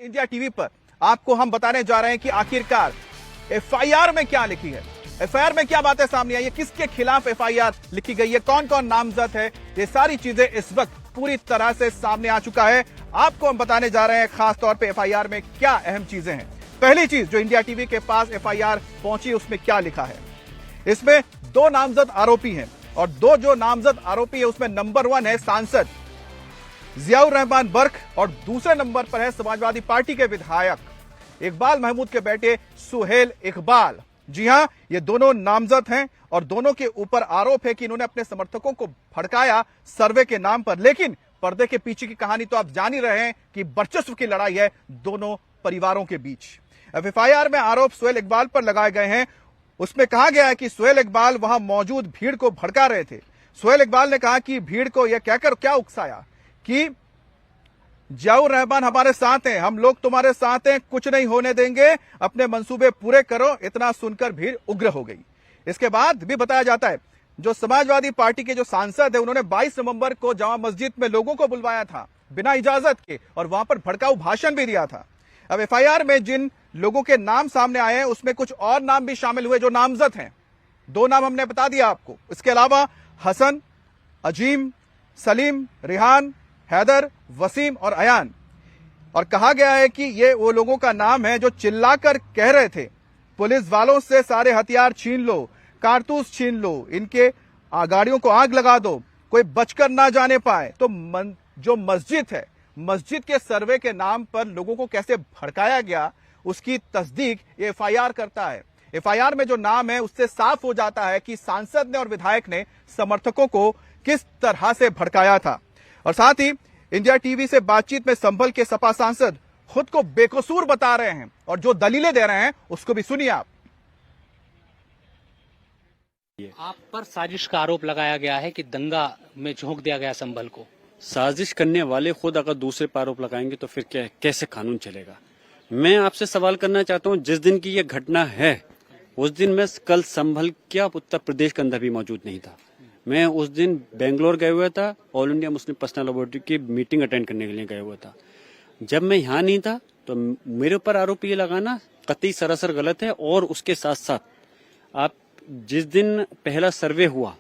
India TV पर आपको हम बताने जा रहे हैं कि आखिरकार एफआईआर में क्या लिखी है, एफआईआर में क्या बातें सामने आई है, किसके खिलाफ एफआईआर लिखी गई है, कौन कौन नामजद है। ये सारी चीजें इस वक्त पूरी तरह से सामने आ चुका है। आपको हम बताने जा रहे हैं खास तौर पे एफआईआर में क्या अहम चीजें हैं। पहली चीज जो इंडिया टीवी के पास एफआईआर पहुंची उसमें क्या लिखा है। इसमें 2 नामजद आरोपी हैं और 2 जो नामजद आरोपी है उसमें नंबर 1 है सांसद जियाउर रहमान बर्क और दूसरे नंबर पर है समाजवादी पार्टी के विधायक इकबाल महमूद के बेटे सुहेल इकबाल। जी हां, ये दोनों नामजद हैं और दोनों के ऊपर आरोप है कि इन्होंने अपने समर्थकों को भड़काया सर्वे के नाम पर। लेकिन पर्दे के पीछे की कहानी तो आप जान ही रहे हैं कि वर्चस्व की लड़ाई है दोनों परिवारों के बीच। एफआईआर में आरोप सुहेल इकबाल पर लगाए गए हैं। उसमें कहा गया है कि सुहेल इकबाल वहां मौजूद भीड़ को भड़का रहे थे। सुहेल इकबाल ने कहा कि भीड़ को यह कहकर क्या उकसाया कि जियाउर रहमान हमारे साथ हैं, हम लोग तुम्हारे साथ हैं, कुछ नहीं होने देंगे, अपने मंसूबे पूरे करो। इतना सुनकर भीड़ उग्र हो गई। इसके बाद भी बताया जाता है जो समाजवादी पार्टी के जो सांसद है उन्होंने 22 नवंबर को जामा मस्जिद में लोगों को बुलवाया था बिना इजाजत के और वहां पर भड़काऊ भाषण भी दिया था। अब एफआईआर में जिन लोगों के नाम सामने आए हैं उसमें कुछ और नाम भी शामिल हुए जो नामजद हैं। 2 नाम हमने बता दिया आपको। इसके अलावा हसन, अजीम, सलीम, रिहान, हैदर, वसीम और अयान। और कहा गया है कि ये वो लोगों का नाम है जो चिल्लाकर कह रहे थे पुलिस वालों से सारे हथियार छीन लो, कारतूस छीन लो, इनके गाड़ियों को आग लगा दो, कोई बचकर ना जाने पाए। तो जो मस्जिद है, मस्जिद के सर्वे के नाम पर लोगों को कैसे भड़काया गया उसकी तस्दीक ये एफआईआर करता है। एफआईआर में जो नाम है उससे साफ हो जाता है कि सांसद ने और विधायक ने समर्थकों को किस तरह से भड़काया था। और साथ ही इंडिया टीवी से बातचीत में संभल के सपा सांसद खुद को बेकसूर बता रहे हैं और जो दलीलें दे रहे हैं उसको भी सुनिए आप पर साजिश का आरोप लगाया गया है कि दंगा में झोंक दिया गया संभल को। साजिश करने वाले खुद अगर दूसरे पर आरोप लगाएंगे तो फिर कैसे कानून चलेगा। मैं आपसे सवाल करना चाहता हूं, जिस दिन की यह घटना है उस दिन मैं कल संभल क्या उत्तर प्रदेश के अंदर भी मौजूद नहीं था। मैं उस दिन बेंगलोर गया हुआ था, all India Muslim personal laboratory की मीटिंग अटेंड करने के लिए गया हुआ था। जब मैं यहाँ नहीं था तो मेरे ऊपर आरोप ये लगाना कतई सरासर गलत है। और उसके साथ साथ आप जिस दिन पहला सर्वे हुआ,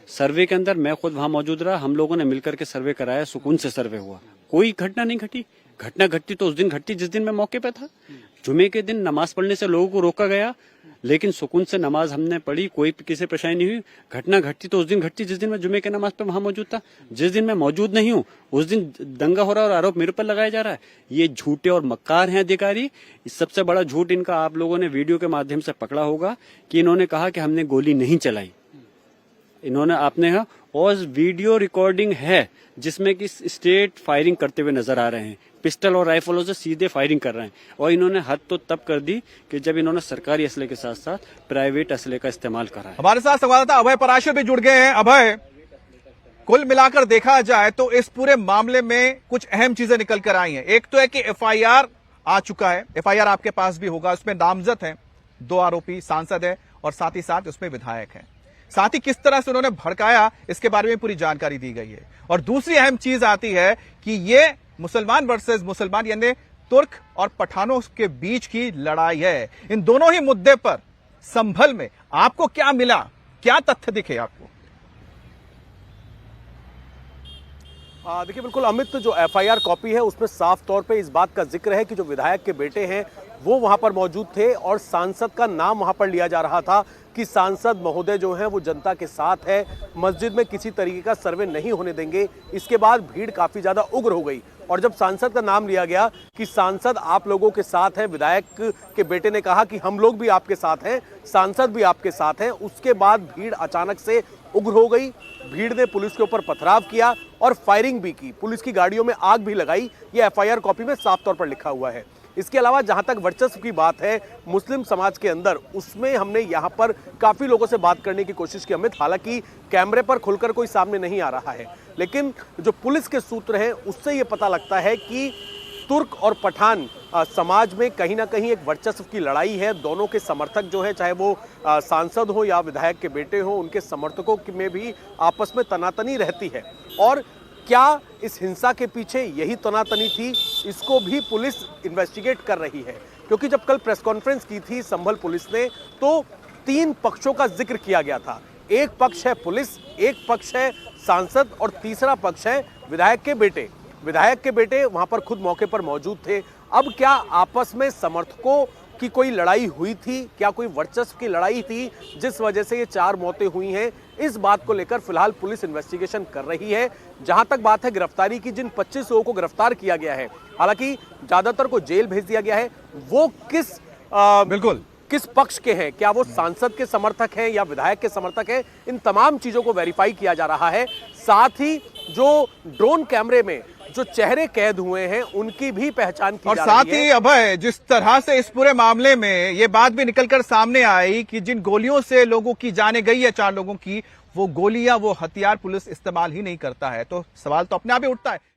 सर्वे के अंदर मैं खुद वहां मौजूद रहा, हम लोगों ने मिलकर के सर्वे कराया, सुकून से सर्वे हुआ, कोई घटना नहीं घटी। घटना घटती तो उस दिन घटती जिस दिन मैं मौके पे था। जुमे के दिन नमाज पढ़ने से लोगों को रोका गया, लेकिन सुकून से नमाज हमने पढ़ी, कोई किसी परेशानी नहीं हुई। घटना घटती तो उस दिन घटती जिस दिन मैं जुमे के नमाज पे वहां मौजूद था। जिस दिन मैं मौजूद नहीं हूं उस दिन दंगा हो रहा है और आरोप मेरे पर लगाया जा रहा है। ये झूठे और मक्कार हैं अधिकारी। सबसे बड़ा झूठ इनका आप लोगों ने वीडियो के माध्यम से पकड़ा होगा कि इन्होंने कहा कि हमने गोली नहीं चलाई। इन्होंने आपने और वीडियो रिकॉर्डिंग है जिसमें कि स्टेट फायरिंग करते हुए नजर आ रहे हैं, पिस्टल और राइफलों से सीधे फायरिंग कर रहे हैं। और इन्होंने हद तो तब कर दी कि जब इन्होंने सरकारी असले के साथ साथ प्राइवेट असले का इस्तेमाल करा है। हमारे साथ संवाददाता अभय पराशर भी जुड़ गए हैं। अभय, कुल मिलाकर देखा जाए तो इस पूरे मामले में कुछ अहम चीजें निकल कर आई हैं। एक तो है कि एफआईआर आ चुका है, एफआईआर आपके पास भी होगा, उसमें नामजद हैं 2 आरोपी, सांसद है और साथ ही साथ उसमें विधायक है। साथ ही किस तरह से उन्होंने भड़काया इसके बारे में पूरी जानकारी दी गई है। और दूसरी अहम चीज आती है कि ये मुसलमान वर्सेस मुसलमान यानी तुर्क और पठानों के बीच की लड़ाई है। इन दोनों ही मुद्दे पर संभल में आपको क्या मिला, क्या तथ्य दिखे आपको? देखिए बिल्कुल अमित, जो एफआईआर कॉपी है उसमें साफ तौर पे इस बात का जिक्र है कि जो विधायक के बेटे हैं वो वहां पर मौजूद थे और सांसद का नाम वहां पर लिया जा रहा था कि सांसद महोदय जो हैं वो जनता के साथ है, मस्जिद में किसी तरीके का सर्वे नहीं होने देंगे। इसके बाद भीड़ काफी ज्यादा उग्र हो गई और जब सांसद का नाम लिया गया कि सांसद आप लोगों के साथ हैं, विधायक के बेटे ने कहा कि हम लोग भी आपके साथ हैं, सांसद भी आपके साथ हैं, उसके बाद भीड़ अचानक से उग्र हो गई। भीड़ ने पुलिस के ऊपर पथराव किया और फायरिंग भी की, पुलिस की गाड़ियों में आग भी लगाई। ये एफआईआर कॉपी में साफ तौर पर लिखा हुआ है। इसके अलावा जहां तक वर्चस्व की बात है मुस्लिम समाज के अंदर, उसमें हमने यहां पर काफी लोगों से बात करने की कोशिश की अमित। हालांकि कैमरे पर खुलकर कोई सामने नहीं आ रहा है, लेकिन जो पुलिस के सूत्र हैं उससे ये पता लगता है कि तुर्क और पठान समाज में कहीं ना कहीं एक वर्चस्व की लड़ाई है। दोनों के समर्थक जो है, चाहे वो सांसद हो या विधायक के बेटे हो, उनके समर्थकों में भी आपस में तनातनी रहती है। और क्या इस हिंसा के पीछे यही तनातनी थी, इसको भी पुलिस इन्वेस्टिगेट कर रही है। क्योंकि जब कल प्रेस कॉन्फ्रेंस की थी संभल पुलिस ने, तो 3 पक्षों का जिक्र किया गया था। एक पक्ष है पुलिस, एक पक्ष है सांसद और तीसरा पक्ष है विधायक के बेटे। विधायक के बेटे वहां पर खुद मौके पर मौजूद थे। अब क्या आपस में समर्थकों की कोई लड़ाई हुई थी, क्या कोई वर्चस्व की लड़ाई थी जिस वजह से ये 4 मौतें हुई हैं, इस बात को लेकर फिलहाल पुलिस इन्वेस्टिगेशन कर रही है। जहां तक बात है गिरफ्तारी की, जिन 25 लोगों को गिरफ्तार किया गया है, हालांकि ज्यादातर को जेल भेज दिया गया है, वो बिल्कुल किस पक्ष के हैं, क्या वो सांसद के समर्थक हैं या विधायक के समर्थक हैं, इन तमाम चीजों को वेरीफाई किया जा रहा है। साथ ही जो ड्रोन कैमरे में जो चेहरे कैद हुए हैं उनकी भी पहचान की और जा साथ रही है। ही अभय, जिस तरह से इस पूरे मामले में ये बात भी निकलकर सामने आई कि जिन गोलियों से लोगों की जाने गई है, 4 लोगों की, वो गोलियां, वो हथियार पुलिस इस्तेमाल ही नहीं करता है, तो सवाल तो अपने आप ही उठता है।